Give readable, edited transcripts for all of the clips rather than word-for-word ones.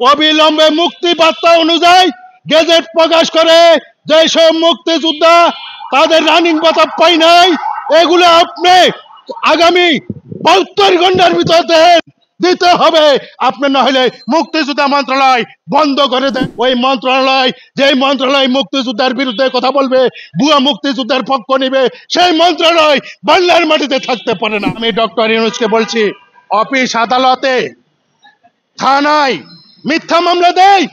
অবিলম্বে মুক্তি বার্তা অনুযায়ী গেজেট প্রকাশ করে যেসব মুক্তিযোদ্ধা তাদের রানিং ভাতা পায় নাই, এগুলো আপনি আগামী 72 ঘন্টার ভিতর দিতে হবে। আপনি না হলে মুক্তিযোদ্ধা মন্ত্রণালয় বন্ধ করে দেন। ওই মন্ত্রণালয়, যে মন্ত্রণালয় মুক্তিযোদ্ধার বিরুদ্ধে কথা বলবে, ভুয়া মুক্তিযোদ্ধার পক্ষ নিবে, সেই মন্ত্রণালয় বাংলার মাটিতে থাকতে পারে না। আমি ডক্টর ইউনূসকে বলছি, অফিস আদালতে থানায় মিথ্যা মামলা দেয়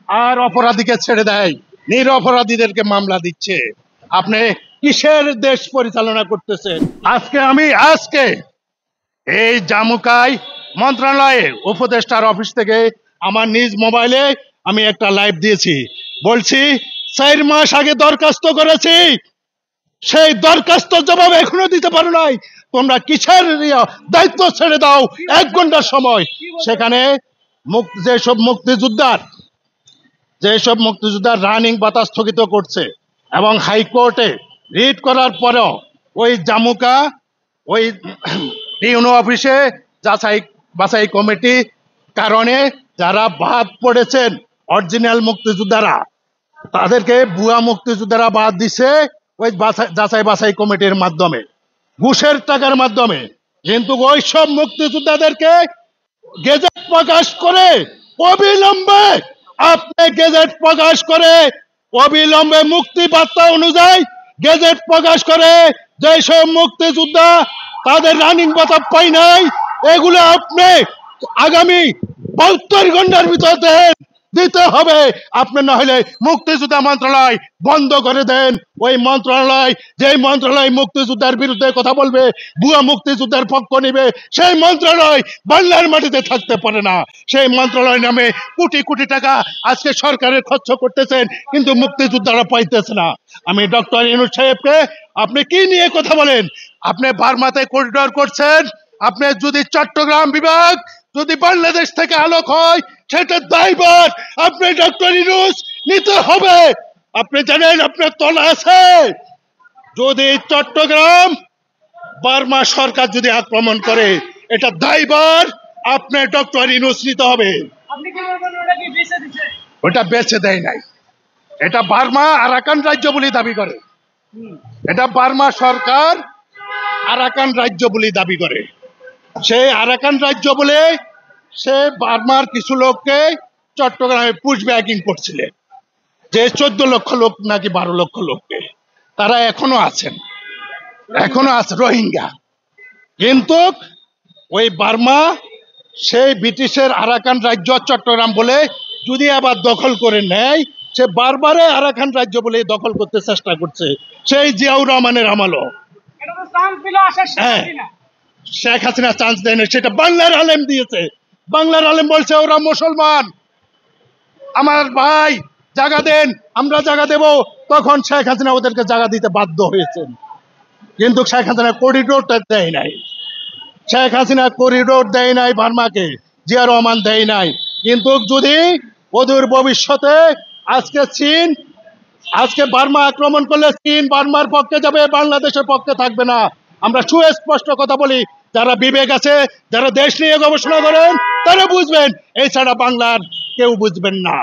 আর অপরাধীকে ছেড়ে দেয়, নিরপরাধীদেরকে মামলা দিচ্ছে। আপনি কিসের দেশ পরিচালনা করতেছেন? আজকে এই জামুকায় মন্ত্রণালয়ে উপদেষ্টার অফিস থেকে আমার নিজ মোবাইলে আমি একটা লাইভ দিয়েছি। বলছি 4 মাস আগে দরখাস্ত করেছি, সেই দরখাস্তর জবাব এখনো দিতে পারো নাই। তোমরা কিসের দায়িত্ব ছেড়ে দাও 1 ঘন্টার সময়। সেখানে যেসব মুক্তিযোদ্ধার রানিং ভাতা স্থগিত করছে এবং হাইকোর্টে রিট করার পরেও ওই জামুকা ওই ইউনো অফিসে যাচাই বাছাই কমিটি কারণে যারা বাদ পড়েছেন অরিজিনাল মুক্তিযোদ্ধারা, তাদেরকে ভুয়া মুক্তিযোদ্ধারা বাদ দিছে ওই যাচাই বাছাই কমিটির মাধ্যমে, ঘুষের টাকার মাধ্যমে। কিন্তু ওই সব মুক্তিযোদ্ধাদেরকে গেজেট প্রকাশ করে অবিলম্বে, আপনি গেজেট প্রকাশ করে অবিলম্বে মুক্তি বার্তা অনুযায়ী গেজেট প্রকাশ করে যেসব মুক্তিযোদ্ধা তাদের রানিং ভাতা পায় নাই, এগুলো আপনি আগামী 72 ঘন্টার ভিতর দিতে হবে। আপনি না হলে মুক্তিযোদ্ধা মন্ত্রণালয় বন্ধ করে দেন। ওই মন্ত্রণালয়, যে মন্ত্রণালয় মুক্তিযোদ্ধার বিরুদ্ধে কথা বলবে, ভুয়া মুক্তিযোদ্ধার পক্ষ নিবে, সেই মন্ত্রণালয় বাংলার মাটিতে থাকতে পারে না। সেই মন্ত্রণালয় নামে কোটি কোটি টাকা আজকে সরকারের খরচ করতেছেন, কিন্তু মুক্তিযোদ্ধারা পাইতেছে না। আমি ডক্টর ইউনূস সাহেবকে, আপনি কি নিয়ে কথা বলেন? আপনি বার্মাতে করিডোর করছেন। আপনি যদি চট্টগ্রাম বিভাগ যদি বাংলাদেশ থেকে আলোক হয়, সেটা দায়ভার আপনি ডক্টর ইউনূস নিতে হবে। আপনি জানেন আপনার তলা আছে। যদি চট্টগ্রাম বার্মা সরকার যদি আক্রমণ করে, এটা দায়ভার আপনি ডক্টর ইউনূস নিতে হবে। ওটা বেচে দেয় নাই, এটা বার্মা আরাকান রাজ্য বলে দাবি করে। এটা বার্মা সরকার আরাকান রাজ্য বলে দাবি করে। সেই আরাকান রাজ্য বলে সে বার্মার কিছু লোককে চট্টগ্রামে পুশ ব্যাগিং করছিলেন, যে 14 লক্ষ লোক নাকি 12 লক্ষ লোককে, তারা এখনো আছে রোহিঙ্গা। কিন্তু ওই বার্মা সেই ব্রিটিশের আরাকান রাজ্য চট্টগ্রাম বলে যদি আবার দখল করে নেয়, সে বারবারে আরাকান রাজ্য বলে দখল করতে চেষ্টা করছে, সেই জিয়াউর রহমানের আমলও। হ্যাঁ, শেখ হাসিনা চান্স দেয় না, সেটা বাংলার আলেম দিয়েছে। বাংলার আলেম বলছে ওরা মুসলমান, আমার ভাই জায়গা দেন, আমরা জায়গা দেব। তখন শেখ হাসিনা ওদেরকে জায়গা দিতে বাধ্য হয়েছেন। কিন্তু শেখ হাসিনা করিডোরটা দেয় নাই, শেখ হাসিনা করিডোর দেয় নাই বার্মাকে, জিয়া রহমান দেয় নাই। কিন্তু যদি অদূর ভবিষ্যতে আজকে বার্মা আক্রমণ করলে চীন বার্মার পক্ষে যাবে, বাংলাদেশের পক্ষে থাকবে না। আমরা সুস্পষ্ট কথা বলি, যারা বিবেক আছে, যারা দেশ নিয়ে গবেষণা করেন, তারা বুঝবেন, এছাড়া বাংলার কেউ বুঝবেন না।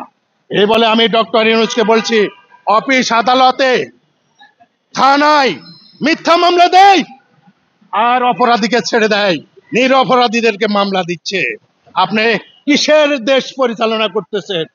এই বলে আমি ডক্টর ইউনূসকে বলছি, অফিস আদালতে থানায় মিথ্যা মামলা দেয় আর অপরাধীকে ছেড়ে দেয়, নিরপরাধীদেরকে মামলা দিচ্ছে। আপনি কিসের দেশ পরিচালনা করতেছেন?